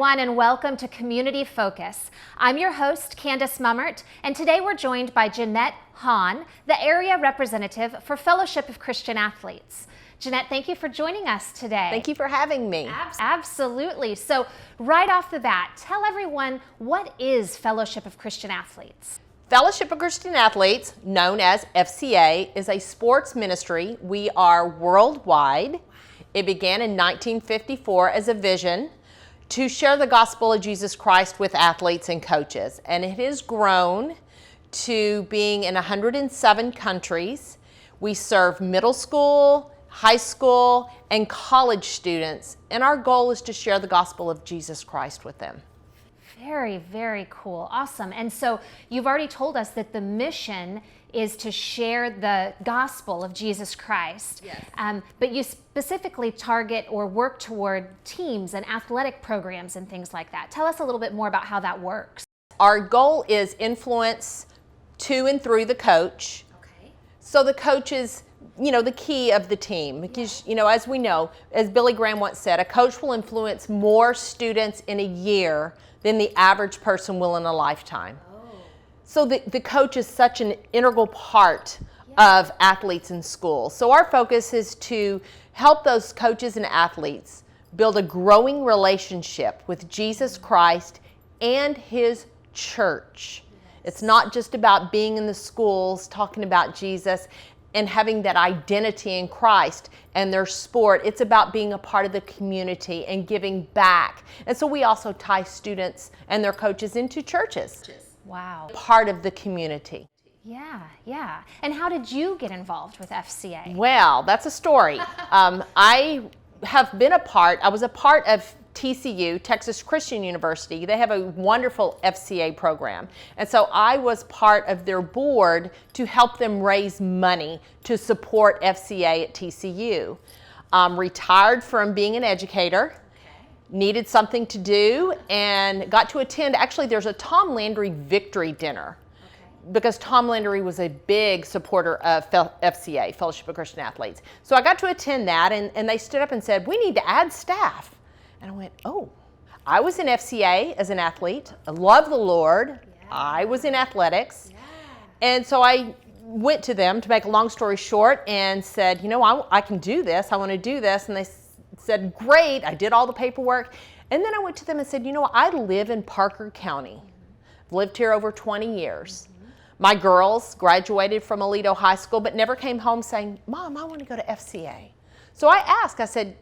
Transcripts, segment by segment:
everyone, and welcome to Community Focus. I'm your host, Candace Mummert, and today we're joined by Janette Hahn, the area representative for Fellowship of Christian Athletes. Janette, thank you for joining us today. Thank you for having me. Absolutely. So right off the bat, tell everyone, what is Fellowship of Christian Athletes? Fellowship of Christian Athletes, known as FCA, is a sports ministry. We are worldwide. It began in 1954 as a vision to share the gospel of Jesus Christ with athletes and coaches. And it has grown to being in 107 countries. We serve middle school, high school, and college students. And our goal is to share the gospel of Jesus Christ with them. Very, very cool. Awesome. And so you've already told us that the mission is to share the gospel of Jesus Christ. Yes. But you specifically target or work toward teams and athletic programs and things like that. Tell us a little bit more about how that works. Our goal is influence to and through the coach. Okay. So the coach is, the key of the team. Because, as we know, as Billy Graham once said, a coach will influence more students in a year than the average person will in a lifetime. So the coach is such an integral part of athletes in school. So our focus is to help those coaches and athletes build a growing relationship with Jesus Christ and his church. It's not just about being in the schools, talking about Jesus and having that identity in Christ and their sport. It's about being a part of the community and giving back. And so we also tie students and their coaches into churches. Wow. Part of the community. Yeah. And how did you get involved with FCA? Well, that's a story. I was a part of TCU, Texas Christian University. They have a wonderful FCA program. And so I was part of their board to help them raise money to support FCA at TCU. Retired from being an educator. Needed something to do and got to attend. Actually, there's a Tom Landry victory dinner because Tom Landry was a big supporter of FCA, Fellowship of Christian Athletes. So I got to attend that and they stood up and said, we need to add staff. And I went, oh, I was in FCA as an athlete. I love the Lord. Yeah. I was in athletics. Yeah. And so I went to them, to make a long story short, and said, I can do this. I want to do this. And they said, great. I did all the paperwork. And then I went to them and said, I live in Parker County. I've lived here over 20 years. My girls graduated from Aledo High School, but never came home saying, Mom, I want to go to FCA. So I asked, I said,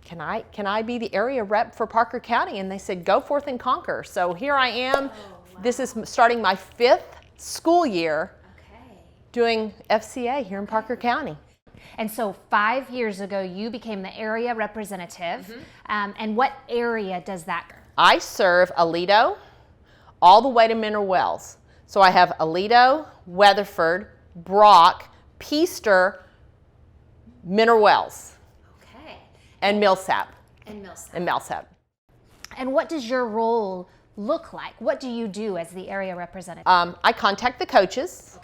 can I be the area rep for Parker County? And they said, go forth and conquer. So here I am. Wow. This is starting my 5th school year doing FCA here in Parker County. And so 5 years ago, you became the area representative. And what area does that cover? I serve Aledo all the way to Mineral Wells. So I have Aledo, Weatherford, Brock, Peaster, Mineral Wells. Okay. And Millsap. And And what does your role look like? What do you do as the area representative? I contact the coaches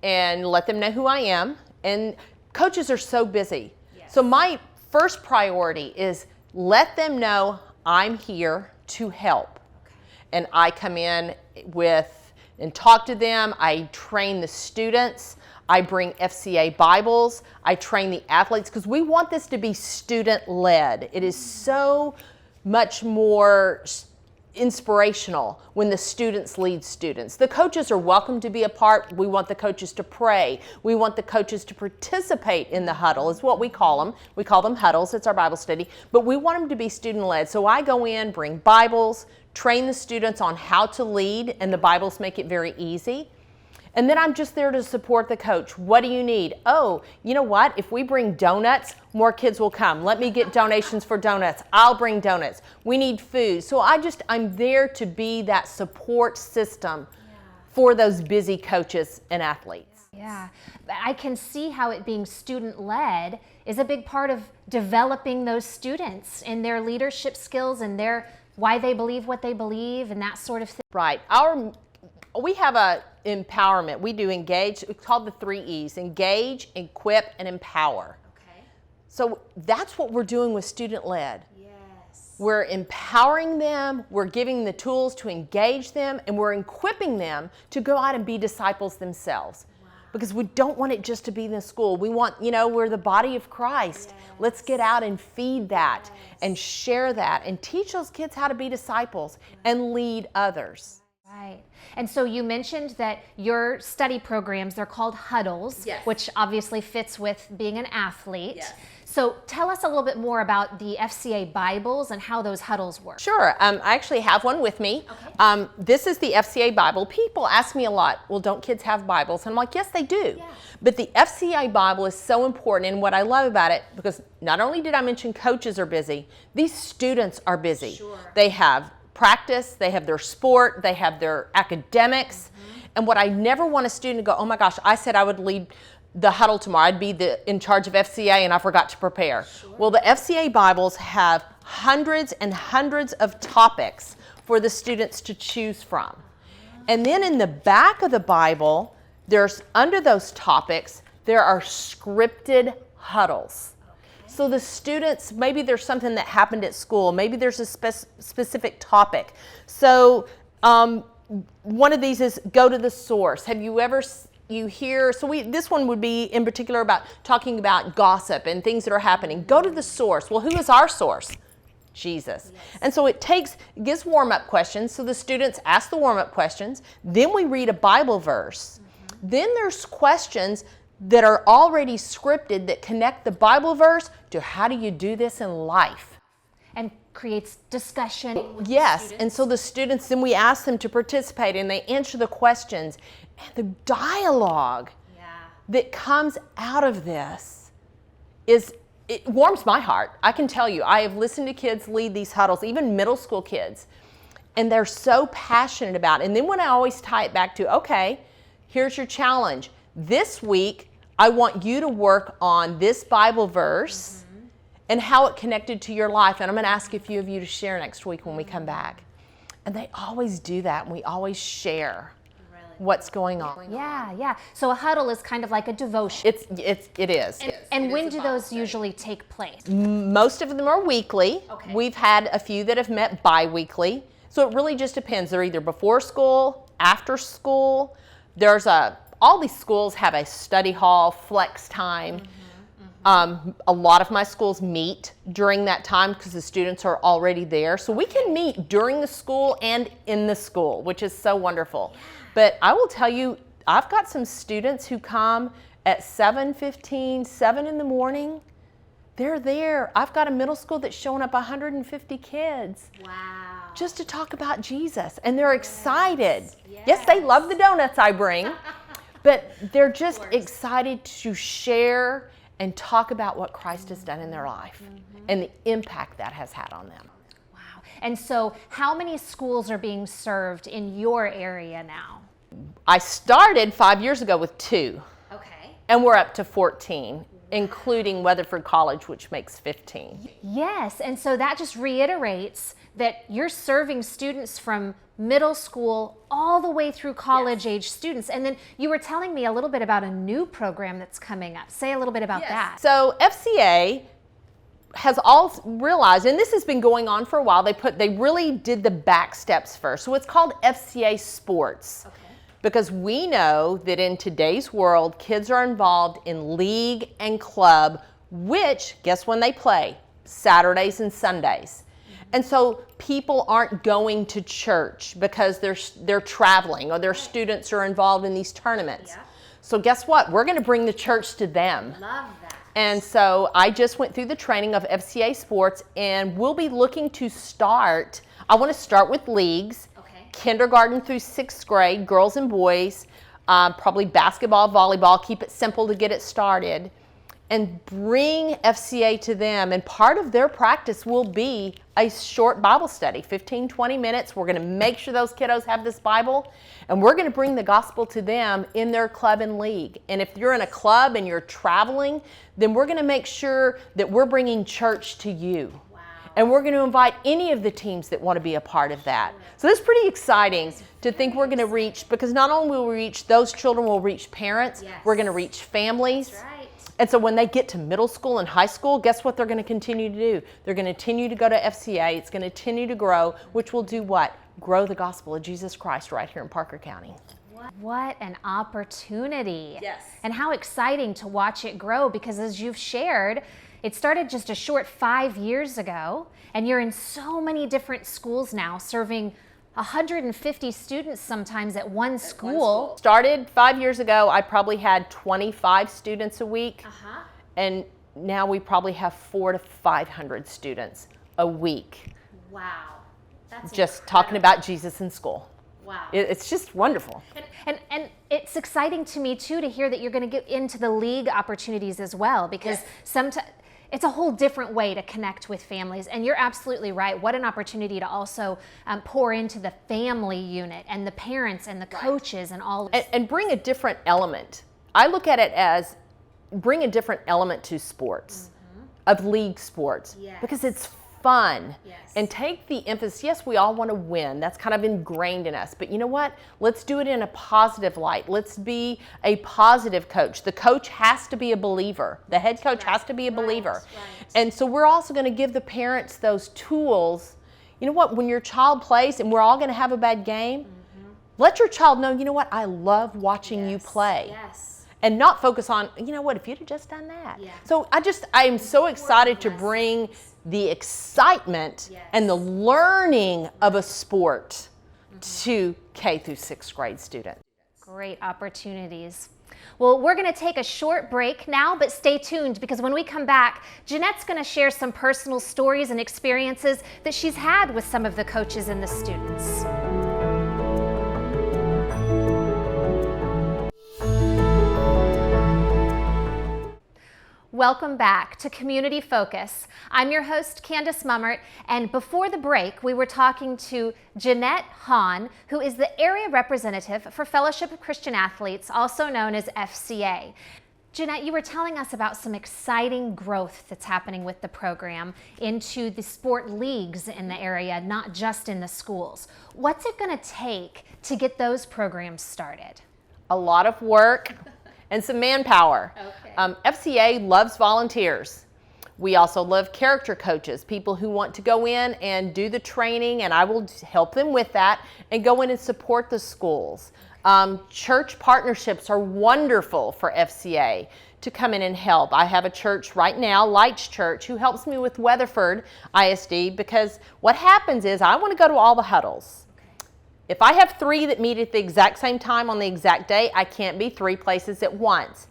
and let them know who I am. And coaches are so busy. Yes. So my first priority is let them know I'm here to help. And I come in and talk to them. I train the students. I bring FCA Bibles. I train the athletes because we want this to be student-led. It is so much more inspirational when the students lead students. The coaches are welcome to be a part. We want the coaches to pray. We want the coaches to participate in the huddle, is what we call them. We call them huddles. It's our Bible study. But we want them to be student-led. So I go in, bring Bibles, train the students on how to lead, and the Bibles make it very easy. And then I'm just there to support the coach. What do you need? Oh, you know what? If we bring donuts, more kids will come. Let me get donations for donuts. I'll bring donuts. We need food. So I'm there to be that support system for those busy coaches and athletes. Yeah, I can see how it being student-led is a big part of developing those students and their leadership skills and why they believe what they believe and that sort of thing. Right. We have a empowerment. We do engage. It's called the 3 E's: engage, equip, and empower. Okay. So that's what we're doing with student-led. Yes. We're empowering them, we're giving the tools to engage them, and we're equipping them to go out and be disciples themselves. Because we don't want it just to be in the school. We want, we're the body of Christ. Yes. Let's get out and feed that and share that and teach those kids how to be disciples and lead others. Right. And so you mentioned that your study programs, they're called huddles, which obviously fits with being an athlete. Yes. So tell us a little bit more about the FCA Bibles and how those huddles work. Sure. I actually have one with me. Okay. This is the FCA Bible. People ask me a lot, well, don't kids have Bibles? And I'm like, yes, they do. Yeah. But the FCA Bible is so important. And what I love about it, because not only did I mention coaches are busy, these students are busy. Sure. They have practice, they have their sport, they have their academics. And what I never want a student to go, oh my gosh, I said I would lead the huddle tomorrow. I'd be in charge of FCA and I forgot to prepare. Sure. Well, the FCA Bibles have hundreds and hundreds of topics for the students to choose from. And then in the back of the Bible, there's under those topics, there are scripted huddles. So the students, maybe there's something that happened at school, maybe there's a specific topic. So one of these is go to the source. Have you ever hear, so this one would be in particular about talking about gossip and things that are happening. Go to the source. Well, who is our source? Jesus. Yes. And so it gives warm-up questions. So the students ask the warm-up questions. Then we read a Bible verse. Then there's questions that are already scripted that connect the Bible verse to how do you do this in life. And creates discussion with yes, the students. and so the students, then we ask them to participate and they answer the questions. And the dialogue that comes out of this it warms my heart. I can tell you, I have listened to kids lead these huddles, even middle school kids, and they're so passionate about it. And then when I always tie it back to, okay, here's your challenge. This week, I want you to work on this Bible verse and how it connected to your life. And I'm going to ask a few of you to share next week when we come back. And they always do that, and we always share what's going on. Yeah. So a huddle is kind of like a devotion. It is. And when do those usually take place? Most of them are weekly. Okay. We've had a few that have met bi-weekly. So it really just depends. They're either before school, after school. All these schools have a study hall, flex time. A lot of my schools meet during that time because the students are already there. So we can meet during the school and in the school, which is so wonderful. But I will tell you, I've got some students who come at 7:15, 7 in the morning. They're there. I've got a middle school that's showing up 150 kids. Wow. Just to talk about Jesus. And they're excited. Yes, they love the donuts I bring. But they're just excited to share and talk about what Christ has done in their life and the impact that has had on them. Wow. And so how many schools are being served in your area now? I started 5 years ago with 2. Okay. And we're up to 14, including Weatherford College, which makes 15. Yes, and so that just reiterates that you're serving students from middle school all the way through college-age students. And then you were telling me a little bit about a new program that's coming up. Say a little bit about that. So FCA has all realized, and this has been going on for a while, they really did the back steps first. So it's called FCA Sports. Okay. Because we know that in today's world, kids are involved in league and club, which, guess when they play? Saturdays and Sundays. And so people aren't going to church because they're traveling or their students are involved in these tournaments. Yeah. So guess what? We're going to bring the church to them. Love that. And so I just went through the training of FCA Sports, and we'll be looking to start. I want to start with leagues. Kindergarten through 6th grade, girls and boys, probably basketball, volleyball, keep it simple to get it started, and bring FCA to them. And part of their practice will be a short Bible study, 15, 20 minutes. We're going to make sure those kiddos have this Bible, and we're going to bring the gospel to them in their club and league. And if you're in a club and you're traveling, then we're going to make sure that we're bringing church to you. And we're going to invite any of the teams that want to be a part of that. So that's pretty exciting to think we're going to reach, because not only will we reach those children, we'll reach parents, we're going to reach families. And so when they get to middle school and high school, guess what they're going to continue to do? They're going to continue to go to FCA. It's going to continue to grow, which will do what? Grow the gospel of Jesus Christ right here in Parker County. What an opportunity. Yes. And how exciting to watch it grow, because as you've shared, it started just a short 5 years ago, and you're in so many different schools now, serving 150 students sometimes at one school. Started 5 years ago, I probably had 25 students a week, and now we probably have 400 to 500 students a week. Wow. That's just incredible. Talking about Jesus in school. Wow. It's just wonderful. And it's exciting to me too to hear that you're going to get into the league opportunities as well, because sometimes it's a whole different way to connect with families. And you're absolutely right. What an opportunity to also pour into the family unit and the parents and the coaches and all. And bring a different element. I look at it as bring a different element to sports, of league sports, because it's fun. And take the emphasis. Yes, we all want to win. That's kind of ingrained in us. But you know what? Let's do it in a positive light. Let's be a positive coach. The coach has to be a believer. The head coach has to be a believer. And so we're also going to give the parents those tools. You know what? When your child plays, and we're all going to have a bad game, let your child know, you know what? I love watching you play. And not focus on, you know what, if you'd have just done that. So I am so excited to bring the excitement and the learning of a sport to K through 6th grade students. Great opportunities. Well, we're going to take a short break now, but stay tuned, because when we come back, Janette's going to share some personal stories and experiences that she's had with some of the coaches and the students. Welcome back to Community Focus. I'm your host, Candace Mummert, and before the break, we were talking to Janette Hahn, who is the area representative for Fellowship of Christian Athletes, also known as FCA. Janette, you were telling us about some exciting growth that's happening with the program into the sport leagues in the area, not just in the schools. What's it going to take to get those programs started? A lot of work and some manpower. FCA loves volunteers. We also love character coaches, people who want to go in and do the training, and I will help them with that and go in and support the schools. Church partnerships are wonderful for FCA to come in and help. I have a church right now, Lights Church, who helps me with Weatherford ISD, because what happens is I want to go to all the huddles. If I have 3 that meet at the exact same time on the exact day, I can't be 3 places at once.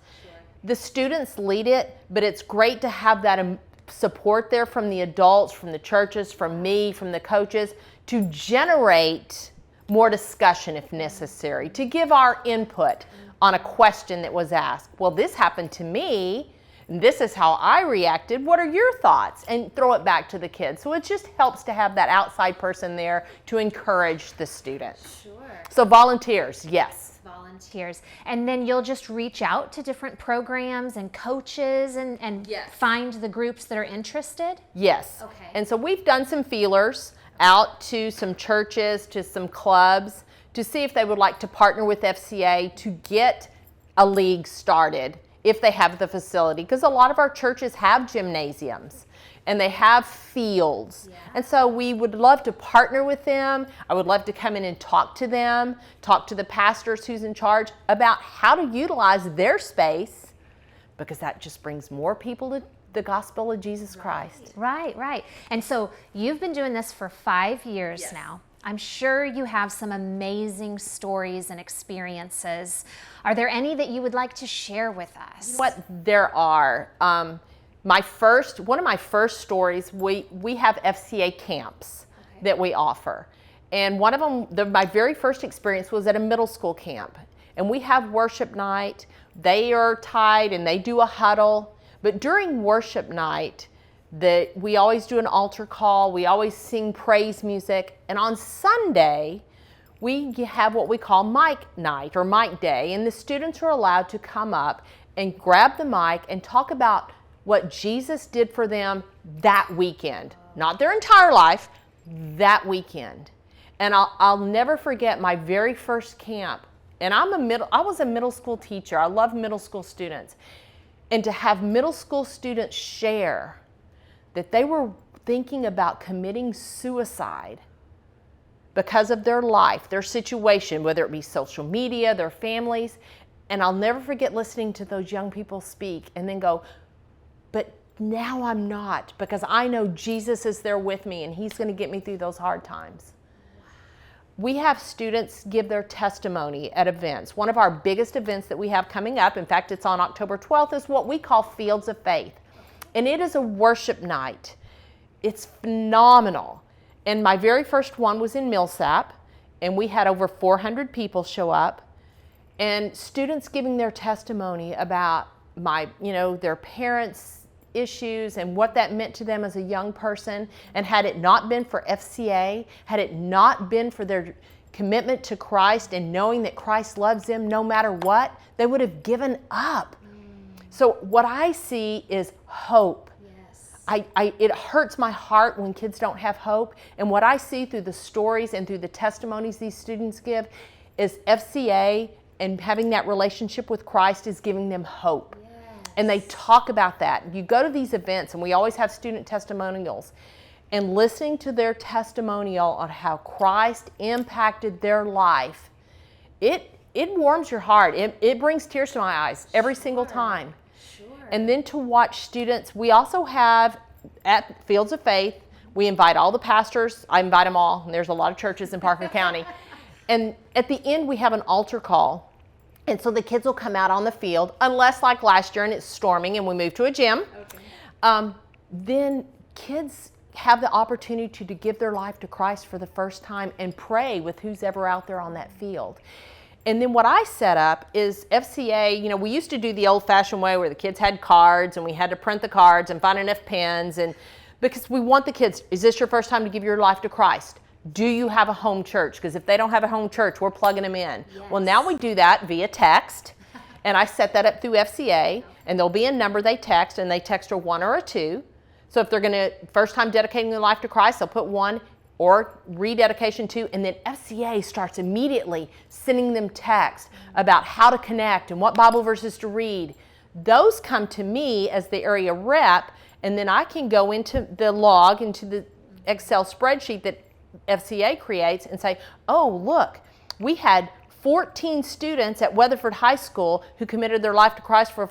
The students lead it, but it's great to have that support there from the adults, from the churches, from me, from the coaches, to generate more discussion if necessary, to give our input on a question that was asked. Well, this happened to me, and this is how I reacted. What are your thoughts? And throw it back to the kids. So it just helps to have that outside person there to encourage the students. So volunteers, yes. Volunteers. And then you'll just reach out to different programs and coaches and find the groups that are interested? Yes. And so we've done some feelers out to some churches, to some clubs, to see if they would like to partner with FCA to get a league started if they have the facility. Because a lot of our churches have gymnasiums and they have fields. And so we would love to partner with them. I would love to come in and talk to them, talk to the pastors who's in charge about how to utilize their space, because that just brings more people to the gospel of Jesus Christ. Right. And so you've been doing this for 5 years now. I'm sure you have some amazing stories and experiences. Are there any that you would like to share with us? What there are. One of my first stories, we have FCA camps that we offer. And one of them, my very first experience was at a middle school camp. And we have worship night. They are tied and they do a huddle. But during worship night, we always do an altar call. We always sing praise music. And on Sunday, we have what we call mic night or mic day. And the students are allowed to come up and grab the mic and talk about what Jesus did for them that weekend. Not their entire life, that weekend. And I'll never forget my very first camp. And I was a middle school teacher. I love middle school students. And to have middle school students share that they were thinking about committing suicide because of their life, their situation, whether it be social media, their families. And I'll never forget listening to those young people speak and then go, but now I'm not, because I know Jesus is there with me and he's going to get me through those hard times. We have students give their testimony at events. One of our biggest events that we have coming up, in fact, it's on October 12th, is what we call Fields of Faith. And it is a worship night. It's phenomenal. And my very first one was in Millsap, and we had over 400 people show up, and students giving their testimony about their parents' issues and what that meant to them as a young person. And had it not been for FCA, had it not been for their commitment to Christ and knowing that Christ loves them no matter what, they would have given up. So what I see is hope. Yes. It hurts my heart when kids don't have hope. And what I see through the stories and through the testimonies these students give is FCA and having that relationship with Christ is giving them hope. And they talk about that. You go to these events, and we always have student testimonials, and listening to their testimonial on how Christ impacted their life, it warms your heart. It brings tears to my eyes every single time. Sure. And then to watch students, we also have at Fields of Faith, we invite all the pastors. I invite them all, and there's a lot of churches in Parker County. And at the end, we have an altar call. And so the kids will come out on the field, unless like last year and it's storming and we move to a gym. Okay. Then kids have the opportunity to give their life to Christ for the first time and pray with who's ever out there on that field. And then what I set up is FCA, we used to do the old-fashioned way where the kids had cards and we had to print the cards and find enough pens. And because we want the kids, is this your first time to give your life to Christ? Do you have a home church? Because if they don't have a home church, we're plugging them in. Yes. Well, now we do that via text, and I set that up through FCA, and there'll be a number they text, and they text a 1 or a 2. So if they're going to first time dedicating their life to Christ, they'll put 1 or rededication 2, and then FCA starts immediately sending them text about how to connect and what Bible verses to read. Those come to me as the area rep, and then I can go into the log, into the Excel spreadsheet that FCA creates and say, oh, look, we had 14 students at Weatherford High School who committed their life to Christ for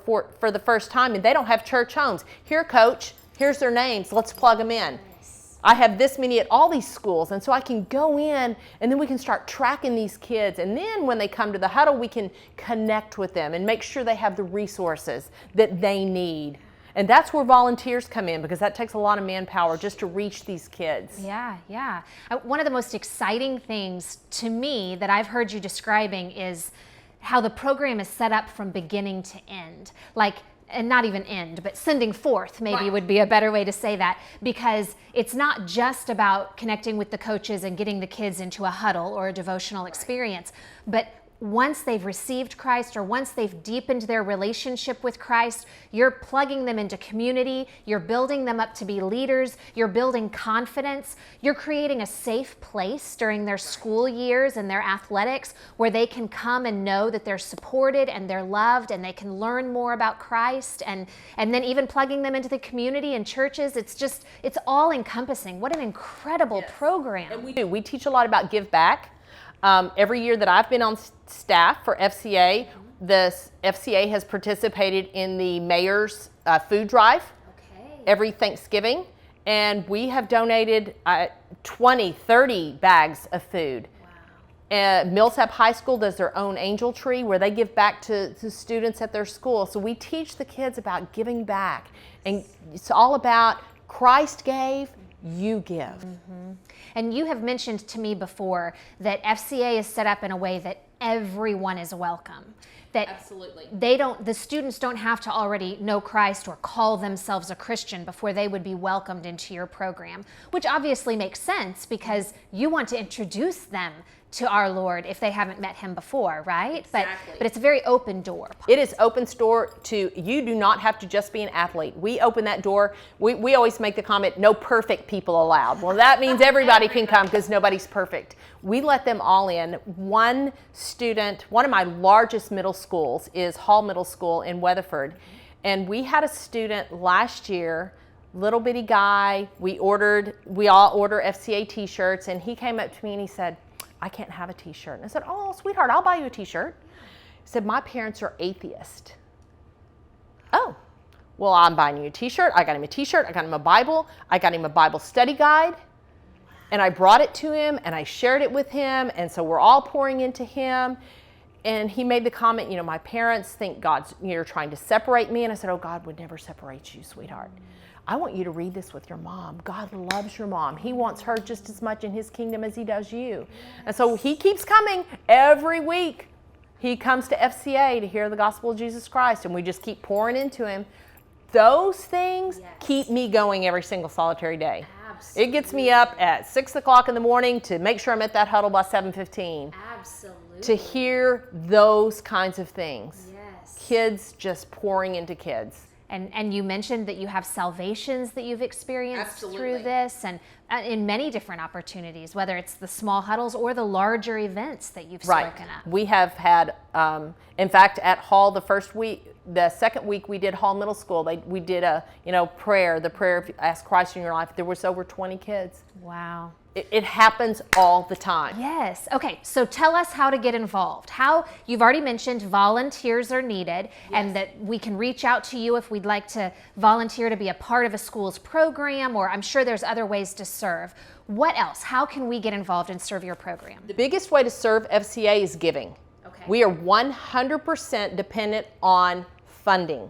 the first time, and they don't have church homes. Here, coach, here's their names. Let's plug them in. I have this many at all these schools, and so I can go in, and then we can start tracking these kids. And then when they come to the huddle, we can connect with them and make sure they have the resources that they need. And that's where volunteers come in, because that takes a lot of manpower just to reach these kids. Yeah. One of the most exciting things to me that I've heard you describing is how the program is set up from beginning to end. And not even end, but sending forth maybe would be a better way to say that, because it's not just about connecting with the coaches and getting the kids into a huddle or a devotional experience, but once they've received Christ or once they've deepened their relationship with Christ, you're plugging them into community, you're building them up to be leaders, you're building confidence, you're creating a safe place during their school years and their athletics where they can come and know that they're supported and they're loved and they can learn more about Christ, and then even plugging them into the community and churches. It's all encompassing. What an incredible program. And we teach a lot about give back. Every year that I've been on staff for FCA, the FCA has participated in the mayor's food drive every Thanksgiving, and we have donated 20, 30 bags of food. Wow. Millsap High School does their own angel tree where they give back to students at their school. So we teach the kids about giving back, and it's all about Christ gave, you give. Mm-hmm. And you have mentioned to me before that FCA is set up in a way that everyone is welcome. That Absolutely. The students don't have to already know Christ or call themselves a Christian before they would be welcomed into your program, which obviously makes sense because you want to introduce them to our Lord if they haven't met him before, right? Exactly. But it's a very open door. It is open door to, you do not have to just be an athlete. We open that door. We always make the comment, no perfect people allowed. Well, that means everybody can come because nobody's perfect. We let them all in. One student, one of my largest middle schools is Hall Middle School in Weatherford. And we had a student last year, little bitty guy, we all order FCA t-shirts, and he came up to me and he said, I can't have a t-shirt. And I said, oh, sweetheart, I'll buy you a t-shirt. He said, my parents are atheists. Oh, well, I'm buying you a t-shirt. I got him a t-shirt. I got him a Bible. I got him a Bible study guide. And I brought it to him and I shared it with him. And so we're all pouring into him. And he made the comment, my parents think you're trying to separate me. And I said, oh, God would never separate you, sweetheart. I want you to read this with your mom. God loves your mom. He wants her just as much in his kingdom as he does you. And so he keeps coming every week. He comes to FCA to hear the gospel of Jesus Christ, and we just keep pouring into him. Those things keep me going every single solitary day. Absolutely. It gets me up at 6 o'clock in the morning to make sure I'm at that huddle by 7:15. Absolutely. To hear those kinds of things. Yes. Kids just pouring into kids. And you mentioned that you have salvations that you've experienced Absolutely. through this, and in many different opportunities, whether it's the small huddles or the larger events that you've spoken at. We have had, in fact, at Hall the second week we did Hall Middle School, we did a prayer, the prayer of Ask Christ in Your Life. There was over 20 kids. Wow. It happens all the time. Yes. Okay. So tell us how to get involved. You've already mentioned volunteers are needed, and that we can reach out to you if we'd like to volunteer to be a part of a school's program, or I'm sure there's other ways to serve. What else? How can we get involved and serve your program? The biggest way to serve FCA is giving. Okay. We are 100% dependent on funding.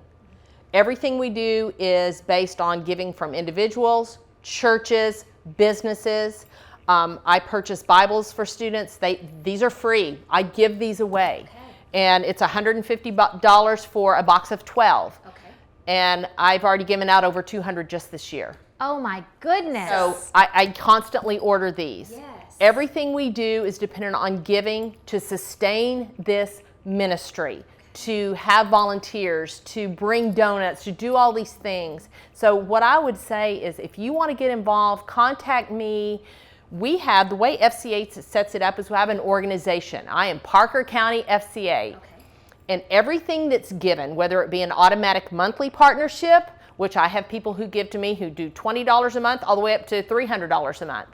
Everything we do is based on giving from individuals, churches, businesses. I purchase Bibles for students. These are free. I give these away. Okay. And it's $150 for a box of 12. Okay. And I've already given out over 200 just this year. Oh my goodness. So I constantly order these. Yes. Everything we do is dependent on giving to sustain this ministry, to have volunteers, to bring donuts, to do all these things. So what I would say is if you want to get involved, contact me. The way FCA sets it up is we have an organization. I am Parker County FCA. Okay. And everything that's given, whether it be an automatic monthly partnership, which I have people who give to me who do $20 a month all the way up to $300 a month.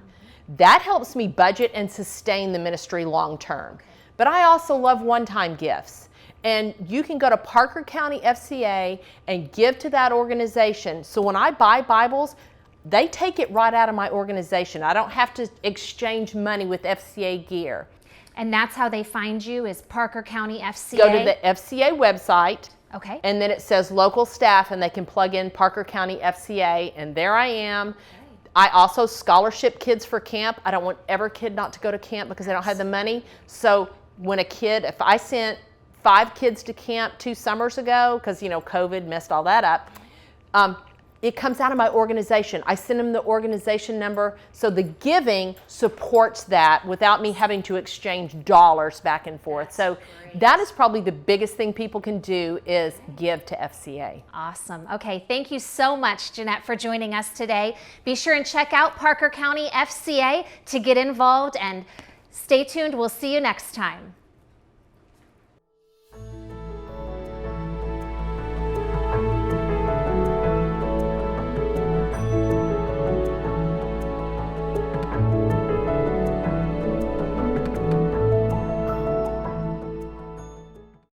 That helps me budget and sustain the ministry long term. Okay. But I also love one-time gifts. And you can go to Parker County FCA and give to that organization. So when I buy Bibles, they take it right out of my organization. I don't have to exchange money with FCA gear. And that's how they find you, is Parker County FCA? Go to the FCA website. Okay. And then it says local staff, and they can plug in Parker County FCA, and there I am. Okay. I also scholarship kids for camp. I don't want every kid not to go to camp because they don't have the money. So if I sent 5 kids to camp 2 summers ago, because COVID messed all that up, it comes out of my organization. I send them the organization number, so the giving supports that without me having to exchange dollars back and forth. So that is probably the biggest thing people can do is give to FCA. Awesome. Okay, thank you so much, Janette, for joining us today. Be sure and check out Parker County FCA to get involved, and stay tuned. We'll see you next time.